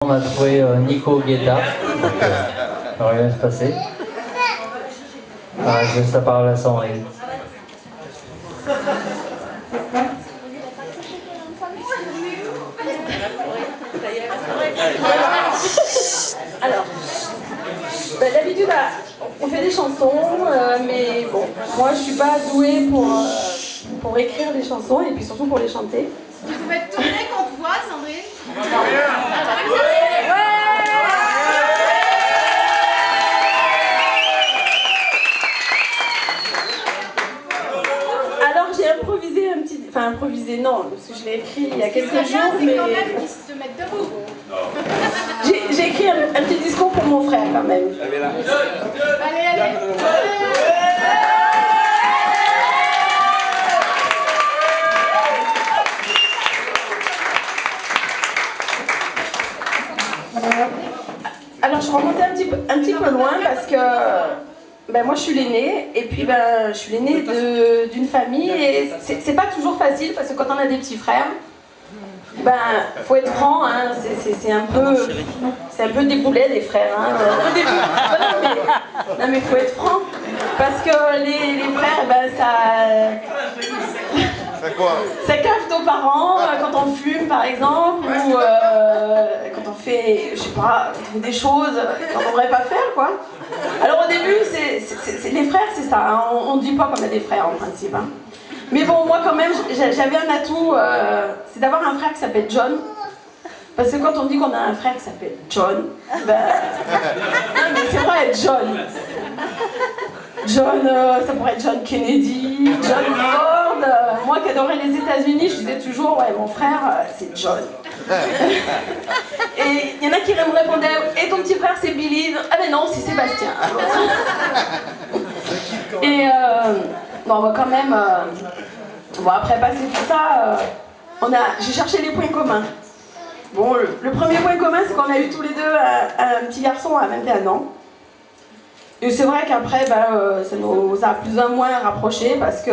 On a trouvé Nico Guetta, donc ça va bien se passer. Je laisse la parole à Sandrine. Alors, d'habitude, on fait des chansons, mais bon, moi je suis pas douée pour écrire des chansons et puis surtout pour les chanter. Tu peux te tourner qu'on te voit, Sandrine? Alors j'ai improvisé un petit... Enfin improvisé non, parce que je l'ai écrit il y a quelques jours, mais... quand même qu'ils se mettent debout. J'ai écrit un petit discours pour mon frère quand même. Allez, allez. Alors je remontais un petit peu loin parce que moi je suis l'aînée et puis je suis l'aînée d'une famille et c'est pas toujours facile parce que quand on a des petits frères, faut être franc, hein, c'est un peu des boulets les frères. Hein, non mais faut être franc parce que les frères ça cache nos parents quand on fume par exemple ou quand on fait, je sais pas, des choses qu'on ne devrait pas faire quoi. Alors au début, les frères c'est ça, hein, on ne dit pas qu'on a des frères en principe. Hein. Mais bon, moi quand même, j'avais un atout, c'est d'avoir un frère qui s'appelle John. Parce que quand on dit qu'on a un frère qui s'appelle John, non mais c'est vrai, John. John, ça pourrait être John Kennedy, John Ford. Moi qui adorais les États-Unis, je disais toujours, ouais, mon frère, c'est John. Et il y en a qui me répondaient, et ton petit frère c'est Billy? Ah mais non, c'est Sébastien. Et non, quand même, bon après passer tout ça, j'ai cherché les points communs. Bon, le premier point commun, c'est qu'on a eu tous les deux un petit garçon à 21 ans. Et c'est vrai qu'après, ça nous a plus ou moins rapprochés parce que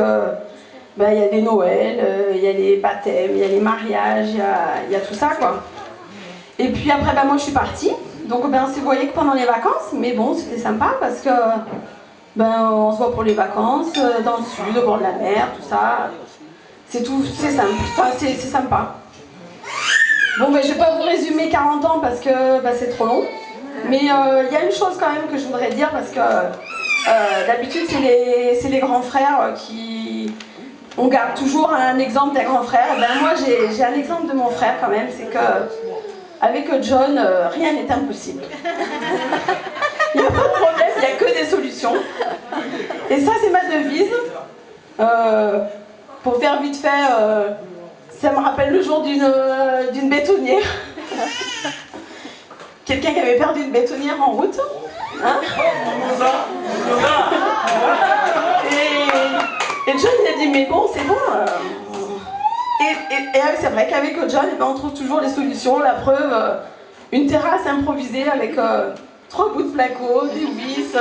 il y a des Noëls, il y a les baptêmes, il y a les mariages, il y a tout ça quoi. Et puis après, moi je suis partie. Donc on s'est voyé que pendant les vacances, mais bon, c'était sympa parce que on se voit pour les vacances, dans le sud, au bord de la mer, tout ça. C'est tout, c'est simple, enfin, c'est sympa. Bon, je vais pas vous résumer 40 ans parce que c'est trop long. Mais il y a une chose quand même que je voudrais dire parce que d'habitude c'est les grands frères qui... On garde toujours un exemple d'un grand frère. Moi j'ai un exemple de mon frère quand même, c'est que avec John, rien n'est impossible. Il n'y a pas de problème, il n'y a que des solutions. Et ça c'est ma devise. Pour faire vite fait, ça me rappelle le jour d'une bétonnière. Quelqu'un qui avait perdu une bétonnière en route. Hein, et John il a dit mais bon c'est bon. Et c'est vrai qu'avec John on trouve toujours les solutions. La preuve, une terrasse improvisée avec 3 bouts de placo, des vis.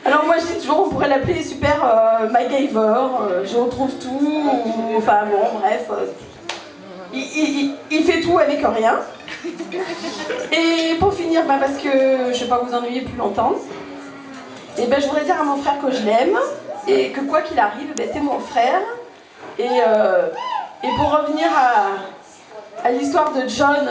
Alors moi je dis toujours on pourrait l'appeler super MacGyver, je retrouve tout, enfin bon bref, il fait tout avec rien. Et pour finir, parce que je ne vais pas vous ennuyer plus longtemps, et je voudrais dire à mon frère que je l'aime et que quoi qu'il arrive, c'est mon frère. Et pour revenir à l'histoire de John,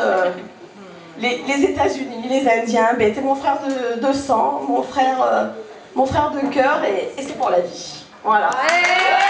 les États-Unis, les Indiens, c'est mon frère de sang, mon frère de cœur et c'est pour la vie. Voilà. Ouais.